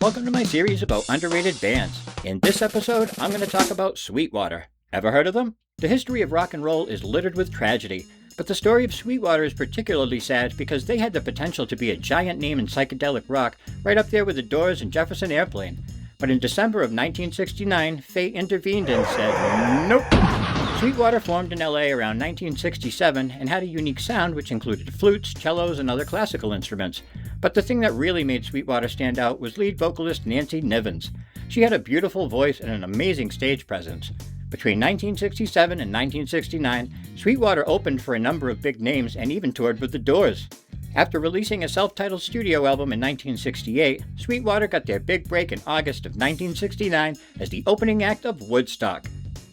Welcome to my series about underrated bands. In this episode, I'm going to talk about Sweetwater. Ever heard of them? The history of rock and roll is littered with tragedy, but the story of Sweetwater is particularly sad because they had the potential to be a giant name in psychedelic rock, right up there with the Doors and Jefferson Airplane. But in December of 1969, fate intervened and said, nope! Sweetwater formed in LA around 1967 and had a unique sound which included flutes, cellos, and other classical instruments. But the thing that really made Sweetwater stand out was lead vocalist Nancy Nivens. She had a beautiful voice and an amazing stage presence. Between 1967 and 1969, Sweetwater opened for a number of big names and even toured with the Doors. After releasing a self-titled studio album in 1968, Sweetwater got their big break in August of 1969 as the opening act of Woodstock.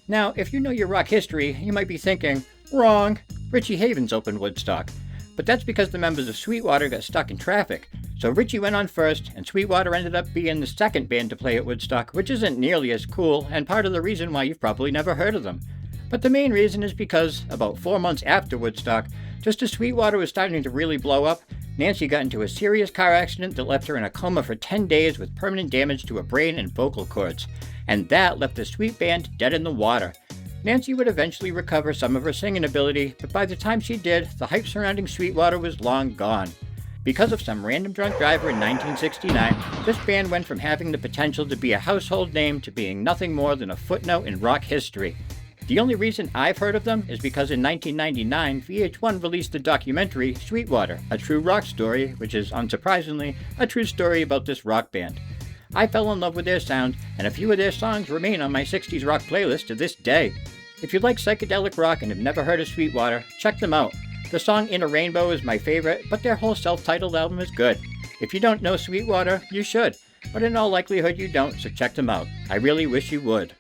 Now, if you know your rock history, you might be thinking, wrong, Richie Havens opened Woodstock. But that's because the members of Sweetwater got stuck in traffic. So Richie went on first, and Sweetwater ended up being the second band to play at Woodstock, which isn't nearly as cool, and part of the reason why you've probably never heard of them. But the main reason is because, about 4 months after Woodstock, just as Sweetwater was starting to really blow up, Nancy got into a serious car accident that left her in a coma for 10 days with permanent damage to her brain and vocal cords. And that left the Sweet band dead in the water. Nancy would eventually recover some of her singing ability, but by the time she did, the hype surrounding Sweetwater was long gone. Because of some random drunk driver in 1969, this band went from having the potential to be a household name to being nothing more than a footnote in rock history. The only reason I've heard of them is because in 1999, VH1 released the documentary Sweetwater, a true rock story, which is, unsurprisingly, a true story about this rock band. I fell in love with their sound, and a few of their songs remain on my 60s rock playlist to this day. If you like psychedelic rock and have never heard of Sweetwater, check them out. The song In a Rainbow is my favorite, but their whole self-titled album is good. If you don't know Sweetwater, you should, but in all likelihood you don't, so check them out. I really wish you would.